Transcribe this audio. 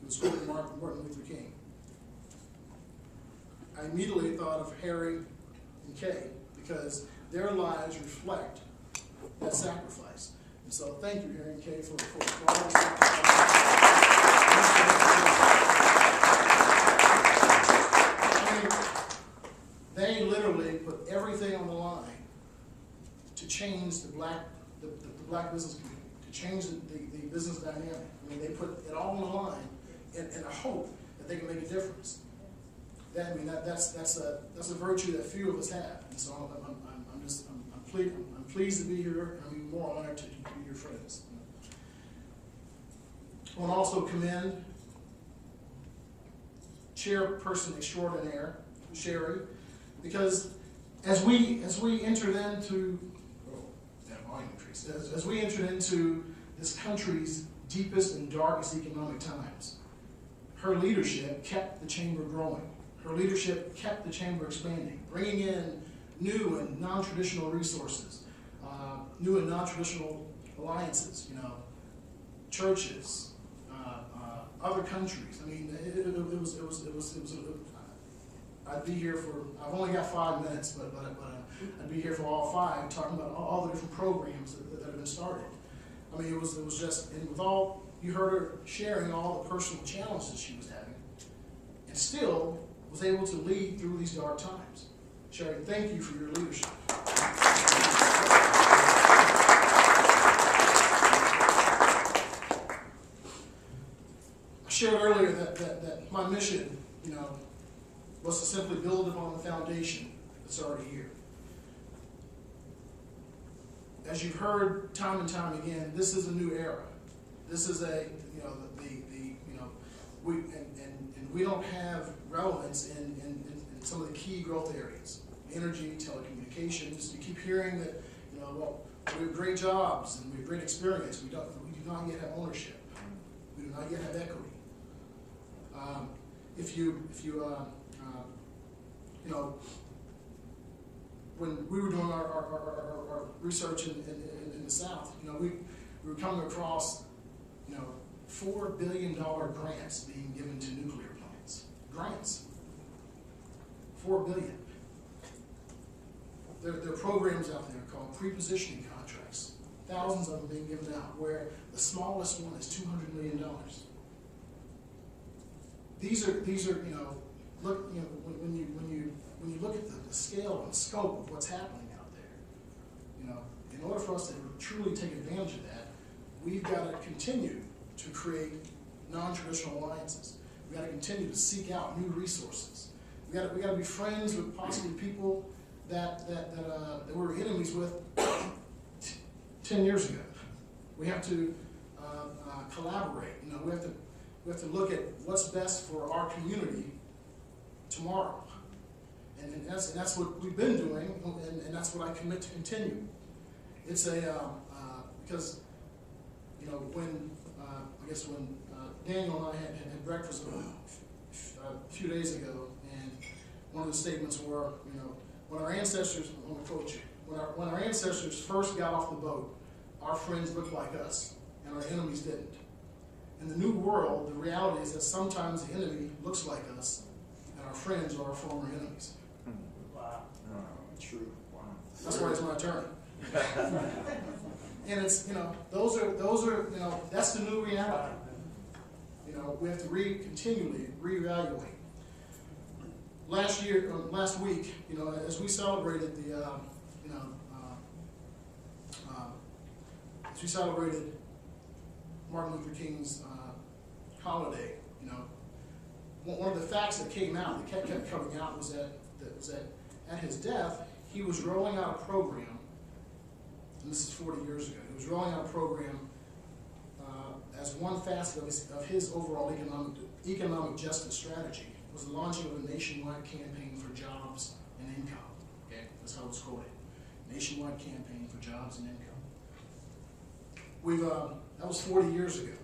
He was quoting Martin Luther King. I immediately thought of Harry and Kay because their lives reflect that sacrifice. And so thank you, Harry and Kay, for all the sacrifice. I mean, they literally put everything on the line to change the black business community, to change the business dynamic. I mean, they put it all on the line in a hope that they can make a difference. That's a virtue that few of us have. And so I'm pleased to be here, and I'm even more honored to be your friends. I want to also commend Chairperson Extraordinaire, Sherry, because as we entered into as we entered into this country's deepest and darkest economic times, her leadership kept the chamber growing. Her leadership kept the chamber expanding, bringing in new and non-traditional resources, new and non-traditional alliances, churches, other countries. I mean, it was I'd be here for, I've only got 5 minutes, but I'd be here for all 5, talking about all the different programs that have been started. I mean, it was just, and with all, you heard her sharing all the personal challenges she was having, and still was able to lead through these dark times. Sherry, thank you for your leadership. I shared earlier that my mission, was to simply build upon the foundation that's already here. As you've heard time and time again, this is a new era. This is we don't have relevance in some of the key growth areas, energy, telecommunications. You keep hearing that, well, we have great jobs and we have great experience. We do not yet have ownership. We do not yet have equity. When we were doing our research in the South, we were coming across, $4 billion grants being given to nuclear plants. Grants. $4 billion. There are programs out there called pre-positioning contracts. Thousands of them being given out, where the smallest one is $200 million. These are look, when you look at the scale and scope of what's happening out there, in order for us to truly take advantage of that, we've got to continue to create non-traditional alliances. We've got to continue to seek out new resources. We got to be friends with possibly people that we were enemies with 10 years ago. We have to collaborate. We have to look at what's best for our community tomorrow. And that's what we've been doing, and that's what I commit to continue. It's because when Daniel and I had breakfast a few days ago, and one of the statements were, when our ancestors, I'm going to quote you, when our ancestors first got off the boat, our friends looked like us, and our enemies didn't. In the new world, the reality is that sometimes the enemy looks like us, and our friends are our former enemies. Wow. True. Wow. That's why he's my attorney. And it's, those are, that's the new reality. We have to continually reevaluate. Last week, as we celebrated Martin Luther King's holiday, one of the facts that came out, that kept coming out, was that at his death, he was rolling out a program, and this is 40 years ago. He was rolling out a program as one facet of his overall economic justice strategy, was the launching of a nationwide campaign for jobs and income. Okay, that's how it was quoted. Nationwide campaign for jobs and income. That was 40 years ago.